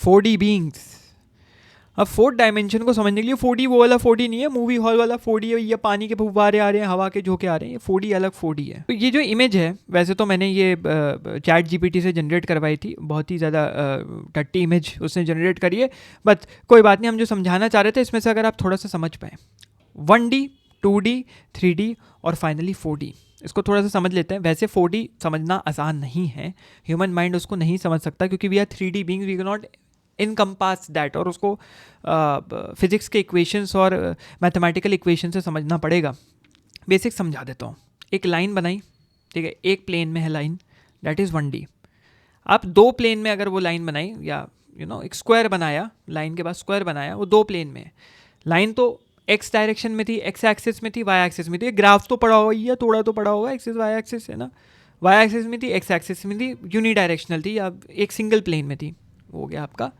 4D beings. अब 4th dimension को समझने के लिए 4D वो वाला 4D नहीं है, मूवी हॉल वाला 4D है, या पानी के फुव्वारे आ रहे हैं, हवा के झोंके आ रहे हैं, ये 4D अलग 4D है। तो ये जो इमेज है, वैसे तो मैंने ये चैट जीपीटी से जनरेट करवाई थी, बहुत ही ज़्यादा टट्टी इमेज उसने जनरेट करी है, बट कोई बात नहीं, हम जो समझाना चाह रहे थे इसमें से अगर आप थोड़ा सा समझ पाएँ, 1D 2D 3D और फाइनली 4D, इसको थोड़ा सा समझ लेते हैं। वैसे 4D समझना आसान नहीं है, ह्यूमन माइंड उसको नहीं समझ सकता, क्योंकि we are 3D beings, we can not encompass that, और उसको फिजिक्स के इक्वेशंस और मैथमेटिकल इक्वेशन से समझना पड़ेगा। बेसिक समझा देता हूँ। एक लाइन बनाई, ठीक है, एक प्लेन में है लाइन, दैट इज़ 1D। आप 2 प्लेन में अगर वो लाइन बनाई, या एक स्क्वायर बनाया, लाइन के बाद स्क्वायर बनाया, वो 2 प्लेन में है। लाइन तो एक्स डायरेक्शन में थी, एक्स एक्सिस में थी, वाई एक्सिस में थी, ग्राफ तो पड़ा हुआ ही है, थोड़ा तो पड़ा होगा, एक्सिस वाई एक्सिस है ना, वाई एक्सिस में थी, एक्स एक्सिस में थी, यूनिडायरेक्शनल थी, या एक सिंगल प्लेन में थी, हो गया आपका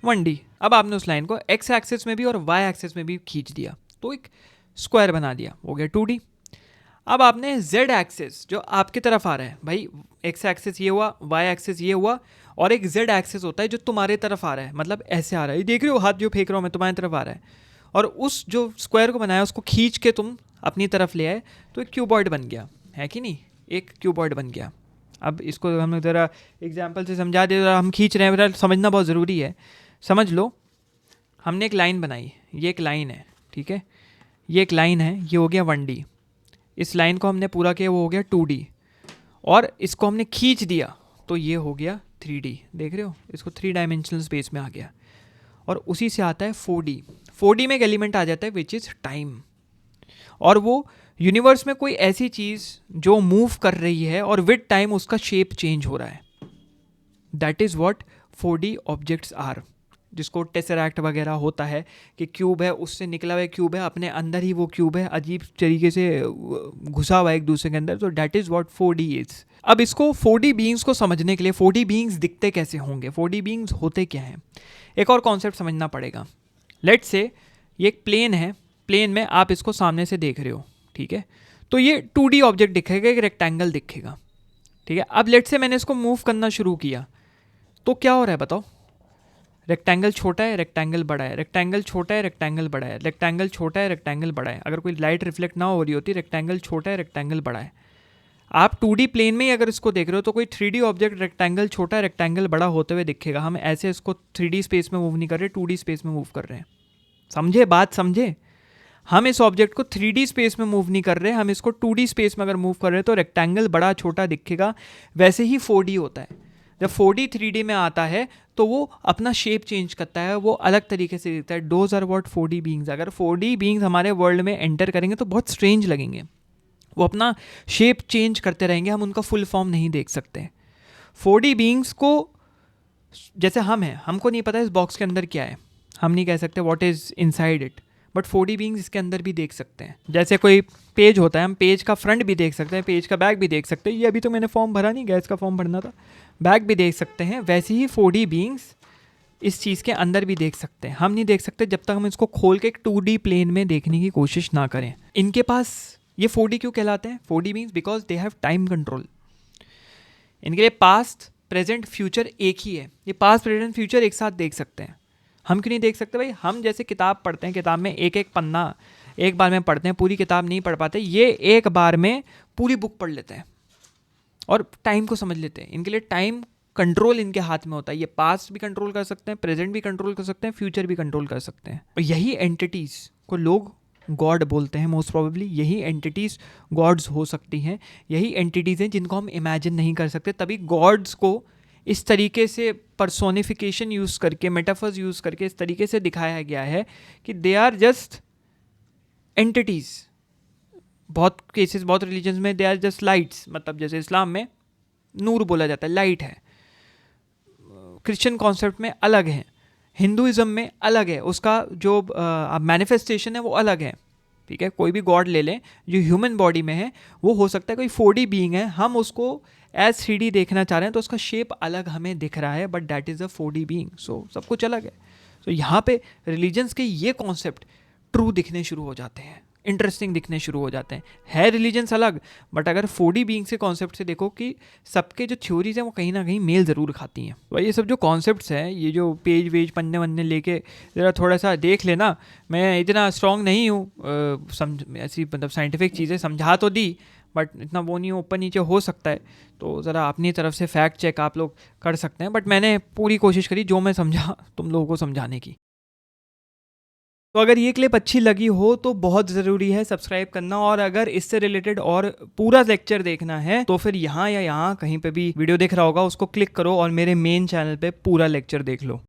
1D। अब आपने उस लाइन को एक्स एक्सिस में भी और वाई एक्सिस में भी खींच दिया, तो एक स्क्वायर बना दिया, हो गया 2D। अब आपने जेड एक्सिस जो आपकी तरफ आ रहा है, भाई एक्स एक्सिस ये हुआ, वाई एक्सिस ये हुआ, और एक जेड एक्सिस होता है जो तुम्हारे तरफ आ रहा है, मतलब ऐसे आ रहा है, देख रहे हो हाथ जो फेंक रहा हूँ मैं, तुम्हारी तरफ आ रहा है, और उस जो स्क्वायर को बनाया उसको खींच के तुम अपनी तरफ ले आए, तो एक क्यूबॉइड बन गया, है कि नहीं, एक क्यूबॉइड बन गया। अब इसको हम ज़रा एग्जाम्पल से समझा दे, हम खींच रहे हैं, समझना बहुत ज़रूरी है। समझ लो, हमने एक लाइन बनाई, ये एक लाइन है, ठीक है, ये एक लाइन है, ये हो गया 1D। इस लाइन को हमने पूरा किया, वो हो गया 2D, और इसको हमने खींच दिया तो ये हो गया 3D। देख रहे हो, इसको 3 डायमेंशनल स्पेस में आ गया। और उसी से आता है 4D। 4D में एक एलिमेंट आ जाता है विच इज़ टाइम, और वो यूनिवर्स में कोई ऐसी चीज़ जो मूव कर रही है और विद टाइम उसका शेप चेंज हो रहा है, that is what 4D objects are. जिसको टेसरैक्ट वगैरह होता है कि क्यूब है, उससे निकला हुआ क्यूब है, अपने अंदर ही वो क्यूब है, अजीब तरीके से घुसा हुआ है एक दूसरे के अंदर, तो that is what 4D is. अब इसको 4D बीइंग्स को समझने के लिए 4D बीइंग्स दिखते कैसे होंगे, 4D बीइंग्स होते क्या हैं, एक और कॉन्सेप्ट समझना पड़ेगा। लेट्स से ये एक प्लेन है, प्लेन में आप इसको सामने से देख रहे हो, ठीक है, तो ये 2D ऑब्जेक्ट दिखेगा, एक रेक्टेंगल दिखेगा, ठीक है। अब लेट्स से मैंने इसको मूव करना शुरू किया, तो क्या हो रहा है बताओ, रेक्टेंगल छोटा है, रेक्टेंगल बड़ा है, रेक्टेंगल छोटा है, रेक्टेंगल बड़ा है, रेक्टेंगल छोटा है, रेक्टेंगल बड़ा है। अगर कोई लाइट रिफ्लेक्ट ना हो रही होती, रेक्टेंगल छोटा है, रेक्टेंगल बड़ा है। आप 2D प्लेन में ही अगर इसको देख रहे हो, तो कोई 3D ऑब्जेक्ट रेक्टेंगल छोटा है, रेक्टेंगल बड़ा होते हुए दिखेगा। हम ऐसे इसको 3D स्पेस में मूव नहीं कर रहे, 2D स्पेस में मूव कर रहे हैं। समझे बात, समझे? हम इस ऑब्जेक्ट को 3D स्पेस में मूव नहीं कर रहे, हम इसको 2D स्पेस में अगर मूव कर रहे हैं तो रेक्टेंगल बड़ा छोटा दिखेगा। वैसे ही 4D होता है, जब 4D 3D में आता है तो वो अपना शेप चेंज करता है, वो अलग तरीके से दिखता है। Those are what 4D beings. अगर 4D बीइंग्स हमारे वर्ल्ड में एंटर करेंगे तो बहुत स्ट्रेंज लगेंगे, वो अपना शेप चेंज करते रहेंगे, हम उनका फुल फॉर्म नहीं देख सकते। 4D बीइंग्स को, जैसे हम हैं, हमको नहीं पता इस बॉक्स के अंदर क्या है, हम नहीं कह सकते what is inside it, but 4D beings इसके अंदर भी देख सकते हैं। जैसे कोई पेज होता है, हम पेज का फ्रंट भी देख सकते हैं, पेज का बैक भी देख सकते हैं। ये अभी तो मैंने फॉर्म भरा नहीं, गैस का फॉर्म भरना था, बैक भी देख सकते हैं। वैसे ही 4D बीइंग्स इस चीज़ के अंदर भी देख सकते हैं। हम नहीं देख सकते जब तक हम इसको खोल के एक 2D प्लेन में देखने की कोशिश ना करें। इनके पास ये 4D क्यों कहलाते हैं 4D beings? Because they have time control. इनके लिए पास्ट प्रेजेंट फ्यूचर एक ही है, ये पास्ट प्रेजेंट फ्यूचर एक साथ देख सकते हैं। हम क्यों नहीं देख सकते भाई? हम जैसे किताब पढ़ते हैं, किताब में एक एक पन्ना एक बार में पढ़ते हैं, पूरी किताब नहीं पढ़ पाते, ये एक बार में पूरी बुक पढ़ लेते हैं और टाइम को समझ लेते हैं। इनके लिए टाइम कंट्रोल इनके हाथ में होता है। ये पास्ट भी कंट्रोल कर सकते हैं, प्रेजेंट भी कंट्रोल कर सकते हैं, फ्यूचर भी कंट्रोल कर सकते हैं। और यही एंटिटीज़ को लोग गॉड बोलते हैं। मोस्ट प्रोबेबली यही एंटिटीज़ गॉड्स हो सकती हैं। यही एंटिटीज़ हैं जिनको हम इमेजिन नहीं कर सकते। तभी गॉड्स को इस तरीके से पर्सोनिफिकेशन यूज़ करके, मेटाफर्स यूज़ करके इस तरीके से दिखाया गया है कि दे आर जस्ट एंटिटीज़। बहुत केसेस, बहुत रिलीजन्स में दे आर जस्ट लाइट्स। मतलब जैसे इस्लाम में नूर बोला जाता है, लाइट है। क्रिश्चियन कॉन्सेप्ट में अलग है, हिंदुइज्म में अलग है, उसका जो मैनिफेस्टेशन है वो अलग है। ठीक है, कोई भी गॉड ले लें जो ह्यूमन बॉडी में है, वो हो सकता है कोई 4D बीइंग है, हम उसको एज 3D देखना चाह रहे हैं तो उसका शेप अलग हमें दिख रहा है, but that is a 4D being. So सब कुछ अलग है। सो यहाँ पे रिलीजन्स के ये कॉन्सेप्ट ट्रू दिखने शुरू हो जाते हैं। इंटरेस्टिंग दिखने शुरू हो जाते हैं। है रिलीजन्स अलग, बट अगर 4D बीइंग्स के कॉन्सेप्ट से देखो कि सबके जो थ्योरीज हैं वो कहीं ना कहीं मेल ज़रूर खाती हैं। तो ये सब जो कॉन्सेप्ट्स हैं, ये जो पेज वेज पन्ने वन्ने लेके ज़रा थोड़ा सा देख लेना। मैं इतना स्ट्रॉन्ग नहीं हूँ, ऐसी मतलब साइंटिफिक चीज़ें समझा तो दी, बट इतना वो नहीं, ऊपर नीचे हो सकता है। तो ज़रा अपनी तरफ से फैक्ट चेक आप लोग कर सकते हैं, बट मैंने पूरी कोशिश करी जो मैं समझा तुम लोगों को समझाने की। तो अगर ये क्लिप अच्छी लगी हो तो बहुत ज़रूरी है सब्सक्राइब करना, और अगर इससे रिलेटेड और पूरा लेक्चर देखना है तो फिर यहाँ या यहाँ कहीं पे भी वीडियो दिख रहा होगा, उसको क्लिक करो और मेरे मेन चैनल पे पूरा लेक्चर देख लो।